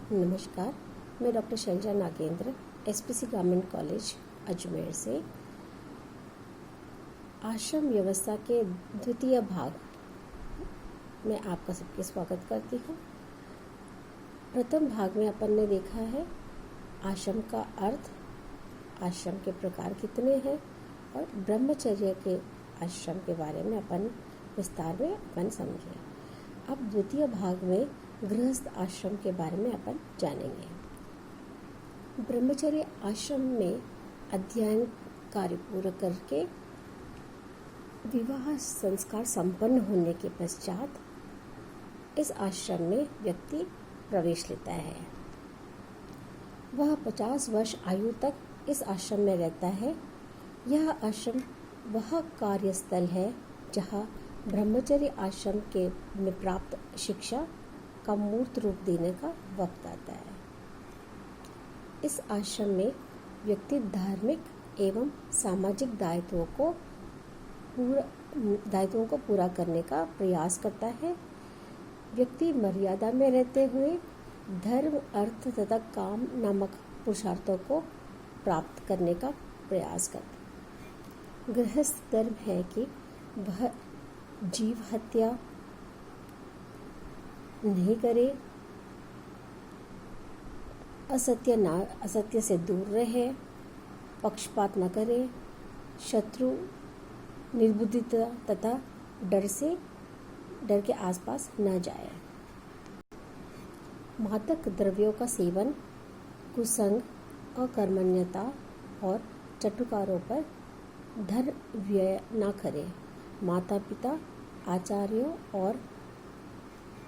नमस्कार, मैं doctor Shailaja Nagendra, SPC government college Ajmer से आश्रम व्यवस्था के द्वितीय भाग में आपका सबके स्वागत करती हूँ। प्रथम भाग में अपन ने देखा है आश्रम का अर्थ, आश्रम के प्रकार कितने हैं और ब्रह्मचर्य के आश्रम के बारे में अपन विस्तार में अपन समझे। अब द्वितीय भाग में गृहस्थ आश्रम के बारे में अपन जानेंगे। ब्रह्मचर्य आश्रम में अध्ययन कार्य पूरा करके विवाह संस्कार संपन्न होने के पश्चात इस आश्रम में व्यक्ति प्रवेश लेता है। वह 50 वर्ष आयु तक इस आश्रम में रहता है। यह आश्रम वह कार्यस्थल है जहाँ ब्रह्मचर्य आश्रम के में प्राप्त शिक्षा का मूर्त रूप देने का वक्त आता है। इस आश्रम में व्यक्ति धार्मिक एवं सामाजिक दायित्वों को पूरा करने का प्रयास करता है। व्यक्ति मर्यादा में रहते हुए धर्म, अर्थ तथा काम नामक पुरुषार्थों को प्राप्त करने का प्रयास करता है। गृहस्थ धर्म है कि वह जीव हत्या नहीं करे, असत्य से दूर रहे, पक्षपात न करे, शत्रु, निर्बुद्धिता तथा डर के आसपास न जाए। मादक द्रव्यों का सेवन, कुसंग, अकर्मण्यता और चटुकारों पर धन व्यय न करे। माता पिता, आचार्यों और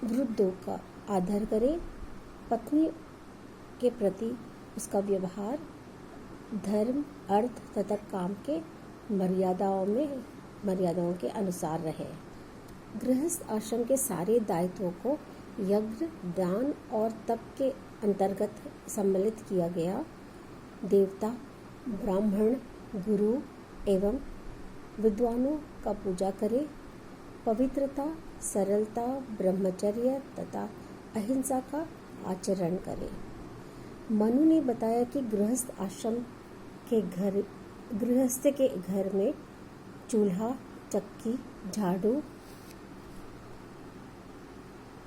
वृद्धों का आदर करे। पत्नी के प्रति उसका व्यवहार धर्म, अर्थ तथा काम के मर्यादाओं के अनुसार रहे। गृहस्थ आश्रम के सारे दायित्वों को यज्ञ, दान और तप के अंतर्गत सम्मिलित किया गया। देवता, ब्राह्मण, गुरु एवं विद्वानों का पूजा करे। पवित्रता, सरलता, ब्रह्मचर्य तथा अहिंसा का आचरण करे। मनु ने बताया कि गृहस्थ के घर में चूल्हा, चक्की, झाड़ू,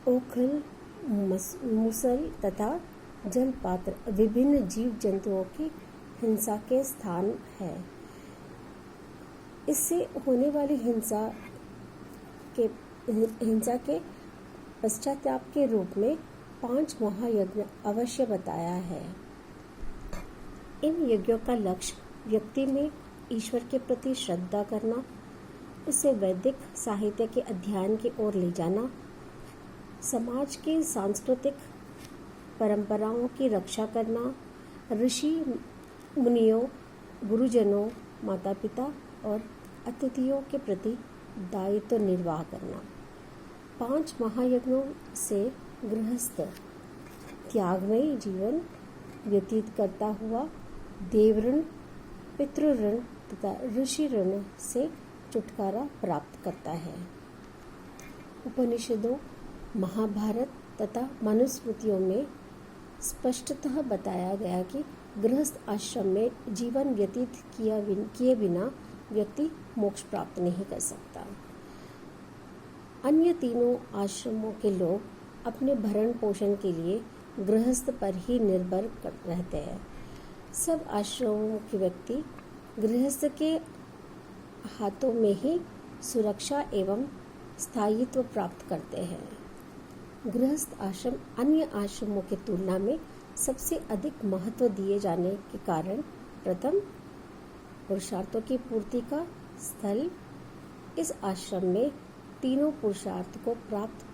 ओखल, मूसल तथा जलपात्र विभिन्न जीव जंतुओं की हिंसा के स्थान है। इससे होने वाली हिंसा के पश्चाताप के रूप में 5 महायज्ञ अवश्य बताया है। इन यज्ञों का लक्ष्य व्यक्ति में ईश्वर के प्रति श्रद्धा करना, उसे वैदिक साहित्य के अध्ययन की ओर ले जाना, समाज की सांस्कृतिक परंपराओं की रक्षा करना, ऋषि मुनियों, गुरुजनों, माता पिता और अतिथियों के प्रति दायित्व निर्वाह करना। 5 महायज्ञों से गृहस्थ त्यागमयी जीवन व्यतीत करता हुआ देवऋण, पितृऋण तथा ऋषि ऋण से छुटकारा प्राप्त करता है। उपनिषदों, महाभारत तथा मनुस्मृतियों में स्पष्टतः बताया गया कि गृहस्थ आश्रम में जीवन व्यतीत किए बिना व्यक्ति मोक्ष प्राप्त नहीं कर सकता। अन्य तीनों आश्रमों के लोग अपने भरण पोषण के लिए गृहस्थ पर ही निर्भर रहते हैं। सब आश्रमों के व्यक्ति गृहस्थ के हाथों में ही सुरक्षा एवं स्थायित्व प्राप्त करते हैं। गृहस्थ आश्रम अन्य आश्रमों की तुलना में सबसे अधिक महत्व दिए जाने के कारण प्रथम पुरुषार्थों की पूर्ति का स्थल। इस आश्रम में तीनों पुरुषार्थ को प्राप्त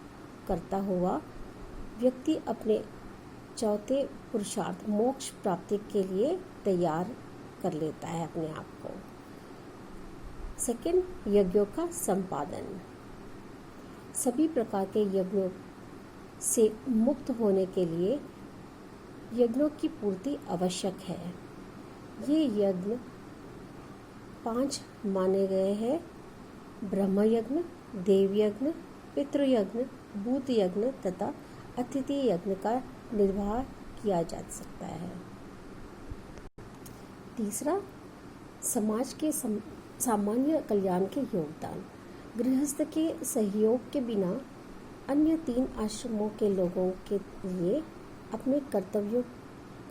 करता हुआ व्यक्ति अपने चौथे पुरुषार्थ मोक्ष प्राप्ति के लिए तैयार कर लेता है अपने आप को। सेकंड, यज्ञों का संपादन। सभी प्रकार के यज्ञों से मुक्त होने के लिए यज्ञों की पूर्ति आवश्यक है। ये यज्ञ 5 माने गए हैं: ब्रह्म यज्ञ, देव यज्ञ, पितृयज्ञ, भूत यज्ञ तथा अतिथि यज्ञ का निर्वाह किया जा सकता है। तीसरा, समाज के सामान्य कल्याण के योगदान। गृहस्थ के सहयोग के बिना अन्य 3 आश्रमों के लोगों के लिए अपने कर्तव्यों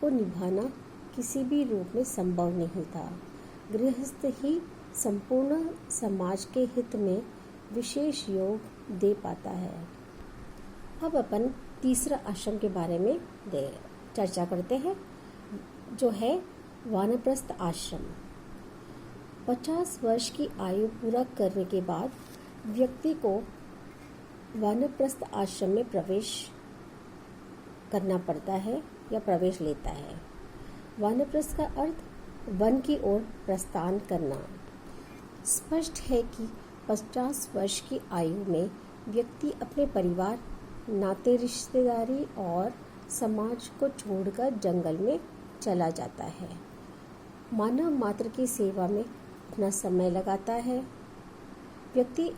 को निभाना किसी भी रूप में संभव नहीं था। गृहस्थ ही संपूर्ण समाज के हित में विशेष योग दे पाता है। अब अपन तीसरा आश्रम के बारे में चर्चा करते हैं, जो है वानप्रस्थ आश्रम। 50 वर्ष की आयु पूरा करने के बाद व्यक्ति को वानप्रस्थ आश्रम में प्रवेश करना पड़ता है या प्रवेश लेता है। वानप्रस्थ का अर्थ वन की ओर प्रस्थान करना। स्पष्ट है कि 50 वर्ष की आयु में व्यक्ति अपने परिवार, नाते रिश्तेदारी और समाज को छोड़कर जंगल में चला जाता है। मानव मात्र की सेवा में अपना समय लगाता है। व्यक्ति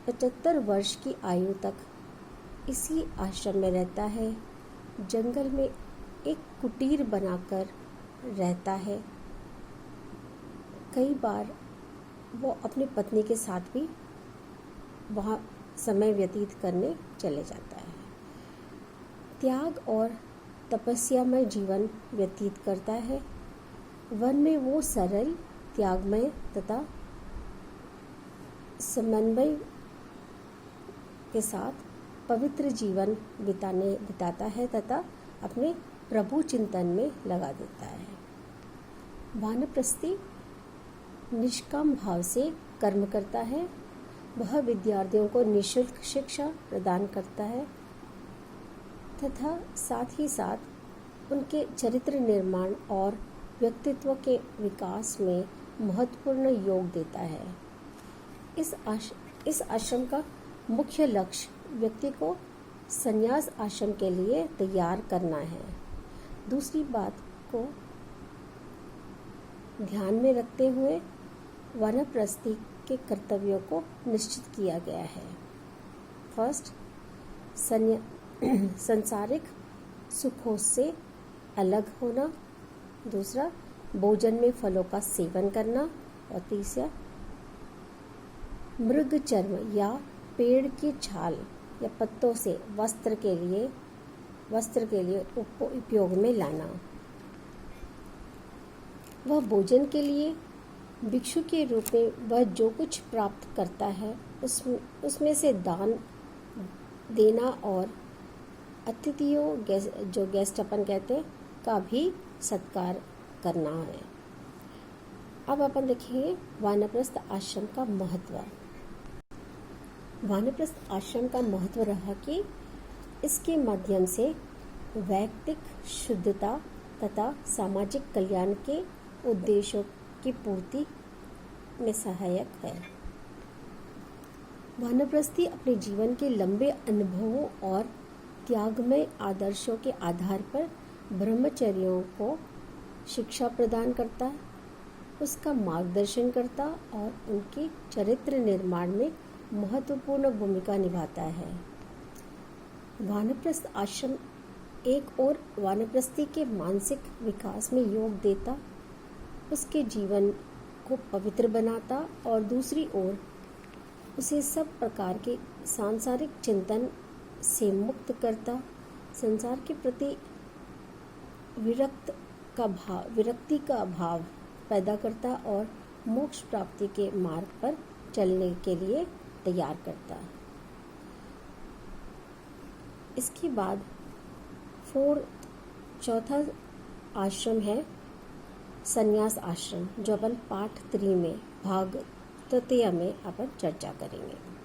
75 वर्ष की आयु तक इसी आश्रम में रहता है। जंगल में एक कुटीर बनाकर रहता है। कई बार वो अपनी पत्नी के साथ भी वहाँ समय व्यतीत करने चले जाता है। त्याग और तपस्यामय जीवन व्यतीत करता है। वन में वो सरल, त्यागमय तथा समन्वय के साथ पवित्र जीवन बिताता है तथा अपने प्रभु चिंतन में लगा देता है। वानप्रस्थी निष्काम भाव से कर्म करता है। वह विद्यार्थियों को निःशुल्क शिक्षा प्रदान करता है तथा साथ ही साथ उनके चरित्र निर्माण और व्यक्तित्व के विकास में महत्वपूर्ण योग देता है। इस आश्रम का मुख्य लक्ष्य व्यक्ति को संन्यास आश्रम के लिए तैयार करना है। दूसरी बात को ध्यान में रखते हुए वानप्रस्थी के कर्तव्यों को निश्चित किया गया है। फर्स्ट, संसारिक सुखों से अलग होना। दूसरा, भोजन में फलों का सेवन करना। और तीसरा, मृग चर्म या पेड़ की छाल या पत्तों से वस्त्र के लिए उपयोग में लाना। वह भोजन के लिए भिक्षु के रूप में वह जो कुछ प्राप्त करता है उसमें से दान देना और अतिथियों, जो गेस्ट अपन कहते हैं, का भी सत्कार करना है। अब अपन देखेंगे वानप्रस्थ आश्रम का महत्व। वानप्रस्थ आश्रम का महत्व रहा कि इसके माध्यम से वैयक्तिक शुद्धता तथा सामाजिक कल्याण के उद्देश्यों की पूर्ति में सहायक है। वानप्रस्थी अपने जीवन के लंबे अनुभवों और त्यागमय आदर्शों के आधार पर ब्रह्मचर्यों को शिक्षा प्रदान करता, उसका मार्गदर्शन करता और उनके चरित्र निर्माण में महत्वपूर्ण भूमिका निभाता है। वानप्रस्थ आश्रम एक ओर वानप्रस्थी के मानसिक विकास में योग देता, उसके जीवन को पवित्र बनाता और दूसरी ओर उसे सब प्रकार के सांसारिक चिंतन से मुक्त करता, संसार के प्रति विरक्ति का भाव पैदा करता और मोक्ष प्राप्ति के मार्ग पर चलने के लिए तैयार करता। इसके बाद चौथा आश्रम है संन्यास आश्रम, जो अपन पाठ 3 में भाग तृतीय में अपन चर्चा करेंगे।